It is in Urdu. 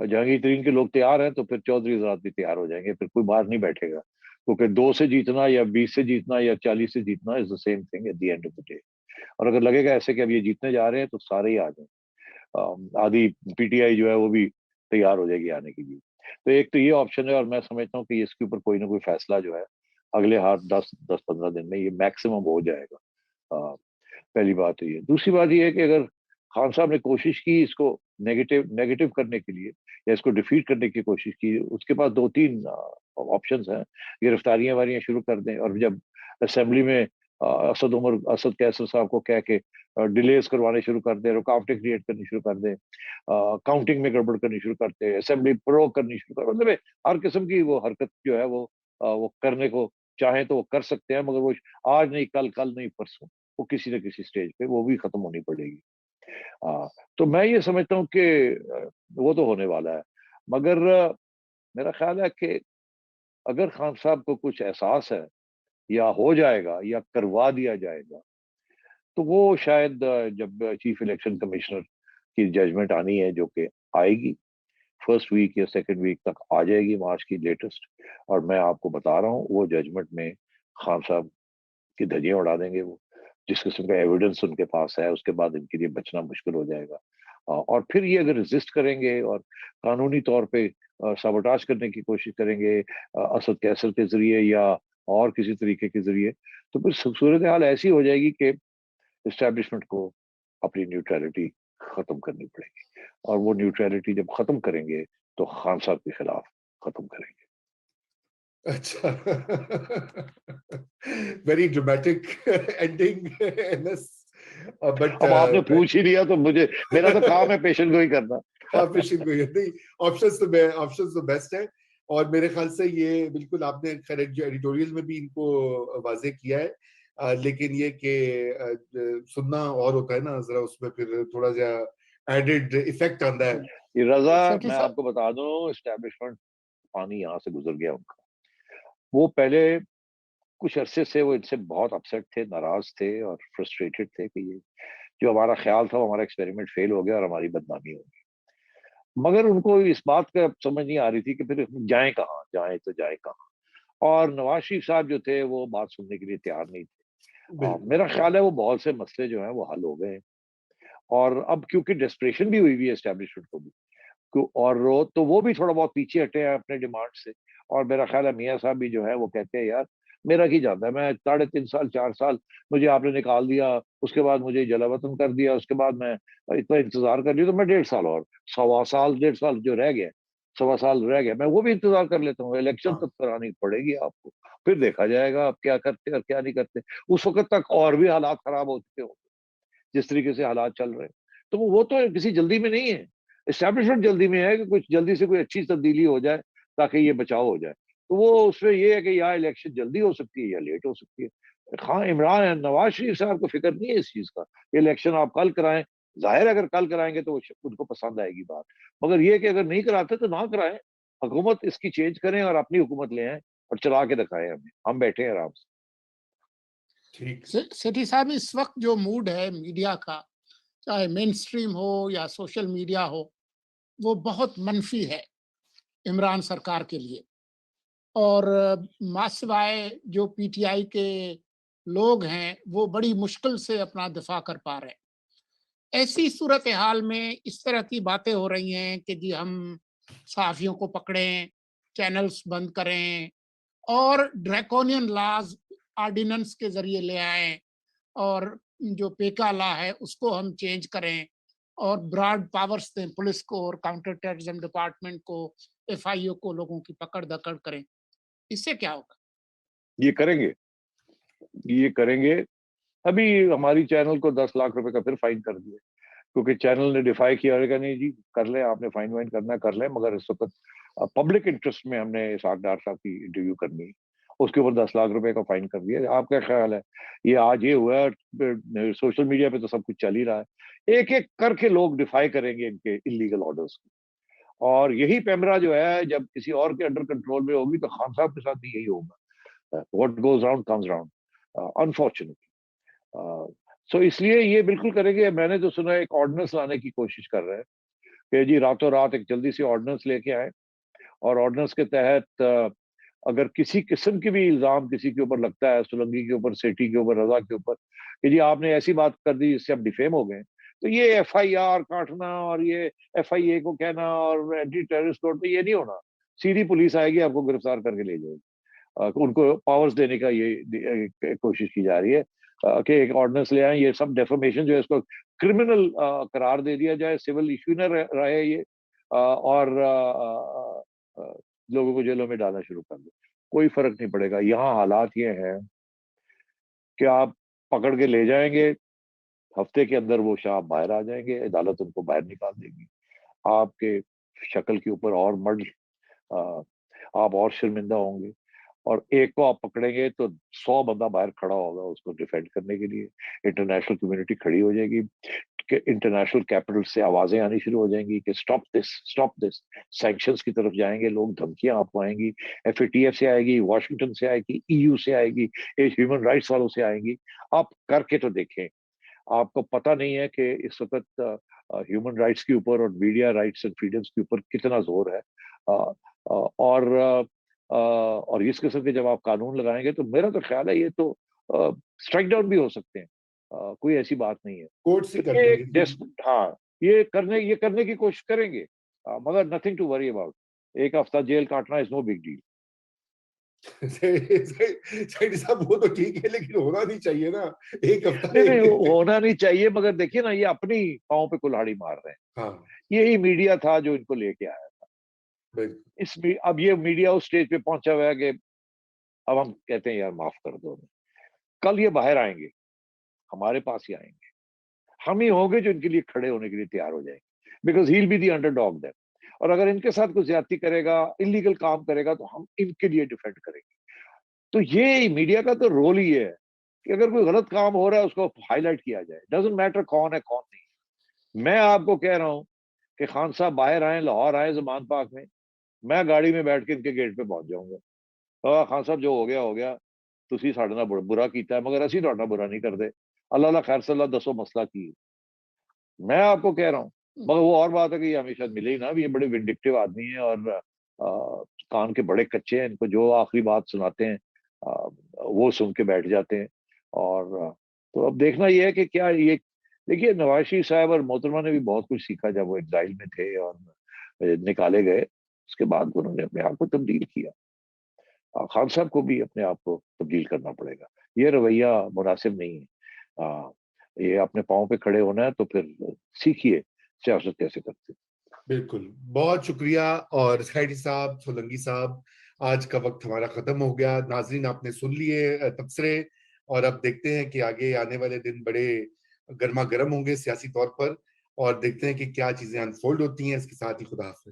جہانگیر ترین کے لوگ تیار ہیں تو پھر چودھری حضرات بھی تیار ہو جائیں گے، پھر کوئی باہر نہیں بیٹھے گا، کیونکہ 2 سے جیتنا یا 20 سے جیتنا یا 40 سے جیتنا is the same thing at the end of the day. اور اگر لگے گا ایسے کہ اب یہ جیتنے جا رہے ہیں تو سارے ہی آ جائیں. آدھی پی ٹی آئی جو ہے وہ بھی تیار ہو جائے گی آنے کے لیے. تو ایک تو یہ آپشن ہے، اور میں سمجھتا ہوں کہ اس کے اوپر کوئی نہ کوئی فیصلہ جو ہے اگلے 10-15 دن میں یہ میکسیمم ہو جائے گا. پہلی بات تو یہ. دوسری بات یہ ہے کہ اگر خان صاحب نے کوشش کی اس کو نیگیٹو کرنے کے لیے یا اس کو ڈیفیٹ کرنے کی کوشش کی، اس کے پاس 2-3 آپشنز ہیں. گرفتاریاں واریاں شروع کر دیں، اور جب اسمبلی میں اسد کیسر صاحب کو کہہ کے ڈیلیز کروانے شروع کر دیں، رکاوٹیں کریٹ کرنی شروع کر دیں، کاؤنٹنگ میں گڑبڑ کرنی شروع کر دیں، اسمبلی پرو کرنی شروع کر، مطلب ہر قسم کی وہ حرکت جو ہے وہ کرنے کو چاہیں تو وہ کر سکتے ہیں، مگر وہ آج نہیں، کل نہیں، پرسوں وہ کسی نہ کسی سٹیج پہ وہ بھی ختم ہونی پڑے گی. تو میں یہ سمجھتا ہوں کہ وہ تو ہونے والا ہے. مگر میرا خیال ہے کہ اگر خان صاحب کو کچھ احساس ہے یا ہو جائے گا یا کروا دیا جائے گا، تو وہ شاید جب چیف الیکشن کمشنر کی ججمنٹ آنی ہے، جو کہ آئے گی فرسٹ ویک یا سیکنڈ ویک تک آ جائے گی مارچ کی لیٹسٹ، اور میں آپ کو بتا رہا ہوں وہ ججمنٹ میں خان صاحب کی دھجیاں اڑا دیں گے. وہ جس قسم کا ایویڈنس ان کے پاس ہے، اس کے بعد ان کے لیے بچنا مشکل ہو جائے گا. اور پھر یہ اگر ریزسٹ کریں گے اور قانونی طور پہ سابوٹاج کرنے کی کوشش کریں گے اسد کیسر کے ذریعے یا اور کسی طریقے کے ذریعے، تو پھر صورتحال ایسی ہو جائے گی کہ اسٹیبلشمنٹ کو اپنی نیوٹرلٹی ختم کرنی پڑے گی، اور وہ نیوٹرلٹی جب ختم کریں گے تو خان صاحب کے خلاف ختم کریں گے. اچھا، ویری ڈرامیٹک اینڈنگ. بٹ اب آپ نے پوچھ ہی لیا تو میرا تو کام ہے پیشن گوئی کرنا. آپشنز تو بیسٹ ہے، اور میرے خیال سے یہ بالکل آپ نے خیر ایڈیٹوریل میں بھی ان کو واضح کیا ہے، لیکن یہ کہ سننا اور ہوتا ہے نا ذرا، اس میں پھر تھوڑا سا ایڈڈ ایفیکٹ آتا ہے. رضا میں آپ کو بتا دوں، اسٹیبلشمنٹ پانی یہاں سے گزر گیا ان کا. وہ پہلے کچھ عرصے سے وہ ان سے بہت اپسیٹ تھے، ناراض تھے اور فرسٹریٹڈ تھے کہ یہ جو ہمارا خیال تھا وہ ہمارا ایکسپیریمنٹ فیل ہو گیا اور ہماری بدنامی ہوگی. مگر ان کو اس بات کا سمجھ نہیں آ رہی تھی کہ پھر جائیں کہاں، جائیں تو جائیں کہاں. اور نواز شریف صاحب جو تھے وہ بات سننے کے لیے تیار نہیں تھے. میرا خیال ہے وہ بہت سے مسئلے جو ہیں وہ حل ہو گئے ہیں، اور اب کیونکہ ڈسپریشن بھی ہوئی ہے اسٹیبلشمنٹ کو بھی، اور تو وہ بھی تھوڑا بہت پیچھے ہٹے ہیں اپنے ڈیمانڈ سے. اور میرا خیال ہے میاں صاحب بھی جو ہے وہ کہتے ہیں یار میرا کی جاتا ہے، میں 3.5 سال 4 سال مجھے آپ نے نکال دیا، اس کے بعد مجھے جلا وطن کر دیا، اس کے بعد میں اتنا انتظار کر لیا، تو میں 1.5 سال اور 1.25 سال جو رہ گیا، 1.25 سال رہ گیا، میں وہ بھی انتظار کر لیتا ہوں. الیکشن تک کرانی پڑے گی آپ کو، پھر دیکھا جائے گا آپ کیا کرتے اور کیا نہیں کرتے. اس وقت تک اور بھی حالات خراب ہو چکے ہوں جس طریقے سے حالات چل رہے ہیں. تو وہ تو کسی جلدی میں نہیں ہے، اسٹیبلشمنٹ جلدی میں ہے کہ کچھ جلدی سے کوئی اچھی تبدیلی ہو جائے تاکہ یہ بچاؤ ہو جائے. تو وہ اس میں یہ ہے کہ یا الیکشن جلدی ہو سکتی ہے یا لیٹ ہو سکتی ہے. خان عمران نواز شریف صاحب کو فکر نہیں ہے اس چیز کا، الیکشن آپ کل کرائیں. ظاہر اگر کل کرائیں گے تو ان کو پسند آئے گی بات، مگر یہ کہ اگر نہیں کراتے تو نہ کرائیں، حکومت اس کی چینج کریں اور اپنی حکومت لے آئیں اور چلا کے دکھائیں ہمیں، ہم بیٹھے ہیں آرام سے. سیٹھی صاحب، اس وقت جو موڈ ہے میڈیا کا، چاہے مین اسٹریم ہو یا سوشل میڈیا ہو، وہ بہت منفی ہے عمران سرکار کے لیے. اور ماسوائے جو پی ٹی آئی کے لوگ ہیں وہ بڑی مشکل سے اپنا دفاع کر پا رہے ہیں. ایسی صورتحال میں اس طرح کی باتیں ہو رہی ہیں کہ جی ہم صحافیوں کو پکڑیں، چینلز بند کریں، اور ڈریکونین لاز آرڈیننس کے ذریعے لے آئیں، اور جو پیکا لا ہے اس کو ہم چینج کریں، اور براڈ پاورز دیں پولیس کو اور کاؤنٹر ٹیررزم ڈپارٹمنٹ کو، ایف آئی او کو، لوگوں کی پکڑ دکڑ کریں. اس سے کیا ہوگا؟ یہ کریں گے. ابھی ہماری چینل کو 10 لاکھ روپے کا پھر فائن کر دیا، کیونکہ چینل نے ڈیفائی کیا ہوگا نہیں جی کر لیں، آپ نے فائن وائن کرنا کر لیں، مگر اس وقت پبلک انٹرسٹ میں ہم نے اسحاق ڈار صاحب کی انٹرویو کرنی، اس کے اوپر 10 لاکھ روپے کا فائن کر دیا. آپ کیا خیال ہے؟ یہ آج یہ ہوا ہے، سوشل میڈیا پہ تو سب کچھ چل ہی رہا ہے. ایک ایک کر کے لوگ ڈیفائی کریں گے ان کے انلیگل آرڈرس کو، اور یہی پیمرا جو ہے جب کسی اور کے انڈر کنٹرول میں ہوگی تو خان صاحب کے ساتھ بھی یہی ہوگا. What goes round comes round, unfortunately. سو اس لیے یہ بالکل کریں گے. میں نے تو سنا ایک آرڈیننس لانے کی کوشش کر رہے ہیں کہ جی راتوں رات ایک جلدی سی آرڈیننس لے کے آئے اور آرڈیننس کے تحت اگر کسی قسم کی بھی الزام کسی کے اوپر لگتا ہے، سولنگی کے اوپر، سیٹھی کے اوپر، رضا کے اوپر، کہ جی آپ نے ایسی بات کر دی جس سے آپ ڈیفیم ہو گئے، تو یہ ایف آئی آر کاٹنا اور یہ ایف آئی اے کو کہنا اور اینٹی ٹیررسٹ کوڈ پہ یہ نہیں ہونا. سیدھی پولیس آئے گی، آپ کو گرفتار کر کے لے جائے گی. ان کو پاورز دینے کا یہ کوشش کی جا رہی ہے کہ ایک آرڈیننس لے آئیں. یہ سب ڈیفامیشن جو ہے اس کو کرمنل قرار دے دیا جائے، سول ایشو نہ رہے یہ، اور لوگوں کو جیلوں میں ڈالنا شروع کر دیں. کوئی فرق نہیں پڑے گا. یہاں حالات یہ ہیں کہ آپ پکڑ کے لے جائیں گے، ہفتے کے اندر وہ شاہ باہر آ جائیں گے، عدالت ان کو باہر نکال دے گی. آپ کے شکل کے اوپر اور آپ اور شرمندہ ہوں گے. اور ایک کو آپ پکڑیں گے تو 100 بندہ باہر کھڑا ہوگا اس کو ڈیفینڈ کرنے کے لیے. انٹرنیشنل کمیونٹی کھڑی ہو جائے گی کہ انٹرنیشنل کیپٹل سے آوازیں آنی شروع ہو جائیں گی کہ اسٹاپ دس. سینکشنز کی طرف جائیں گے لوگ، دھمکیاں آپ کو آئیں گی، ایف اے ٹی ایف سے آئے گی، واشنگٹن سے آئے گی، ای یو سے آئے گی، ہیومن رائٹس والوں سے آئیں گی. آپ کر کے تو دیکھیں. آپ کو پتہ نہیں ہے کہ اس وقت ہیومن رائٹس کے اوپر اور میڈیا رائٹس اینڈ فریڈمس کے اوپر کتنا زور ہے. اور اس قسم کے جب آپ قانون لگائیں گے تو میرا تو خیال ہے یہ تو اسٹرائک ڈاؤن بھی ہو سکتے ہیں. کوئی ایسی بات نہیں ہے. کورٹ سے کر دیں گے. ہاں یہ کرنے کی کوشش کریں گے، مگر نتھنگ ٹو وری اباؤٹ. ایک ہفتہ جیل کاٹنا از نو بگ ڈیل. سیٹھی صاحب وہ تو ٹھیک ہے لیکن ہونا نہیں چاہیے نا ایک ہفتہ. نہیں ہونا نہیں چاہیے، مگر دیکھیے نا یہ اپنی پاؤں پہ کلہاڑی مار رہے ہیں. ہاں یہی میڈیا تھا جو ان کو لے کے آیا تھا. اب یہ میڈیا اس سٹیج پہ پہنچا ہوا ہے کہ اب ہم کہتے ہیں یار معاف کر دو. کل یہ باہر آئیں گے، ہمارے پاس ہی آئیں گے، ہم ہی ہوں گے جو ان کے لیے کھڑے ہونے کے لیے تیار ہو جائیں گے. Because he'll be the underdog them. اور اگر ان کے ساتھ کوئی زیادتی کرے گا، انلیگل کام کرے گا، تو ہم ان کے لیے ڈیفینڈ کریں گے. تو یہ میڈیا کا تو رول ہی ہے کہ اگر کوئی غلط کام ہو رہا ہے اس کو ہائی لائٹ کیا جائے. ڈزنٹ میٹر کون ہے کون نہیں. میں آپ کو کہہ رہا ہوں کہ خان صاحب باہر آئیں، لاہور آئیں زمان پاک میں، میں گاڑی میں بیٹھ کے ان کے گیٹ پہ پہنچ جاؤں گا. خان صاحب جو ہو گیا ہو گیا، تسی ساڈے نال برا کیتا ہے مگر اسی تہاڈے نال برا نہیں کرتے. اللہ اللہ خیر صلی اللہ دسو مسئلہ کی. میں آپ کو کہہ رہا ہوں. مگر وہ اور بات ہے کہ یہ ہمیشہ ملے ہی نا. یہ بڑے ونڈکٹیو آدمی ہیں اور کان کے بڑے کچے ہیں. ان کو جو آخری بات سناتے ہیں وہ سن کے بیٹھ جاتے ہیں. اور تو اب دیکھنا یہ ہے کہ کیا یہ دیکھیے نواز شریف صاحب اور محترمہ نے بھی بہت کچھ سیکھا جب وہ ایگزائل میں تھے اور نکالے گئے. اس کے بعد انہوں نے اپنے آپ کو تبدیل کیا. خان صاحب کو بھی اپنے آپ کو تبدیل کرنا پڑے گا. یہ رویہ مناسب نہیں ہے. یہ اپنے پاؤں پہ کھڑے ہونا ہے تو پھر سیکھیے سیاست کیسے کرتے. بالکل بہت شکریہ. اور سیٹھی صاحب، سولنگی صاحب، آج کا وقت ہمارا ختم ہو گیا. ناظرین آپ نے سن لیے تبصرے، اور اب دیکھتے ہیں کہ آگے آنے والے دن بڑے گرما گرم ہوں گے سیاسی طور پر، اور دیکھتے ہیں کہ کیا چیزیں انفولڈ ہوتی ہیں. اس کے ساتھ ہی خدا حافظ.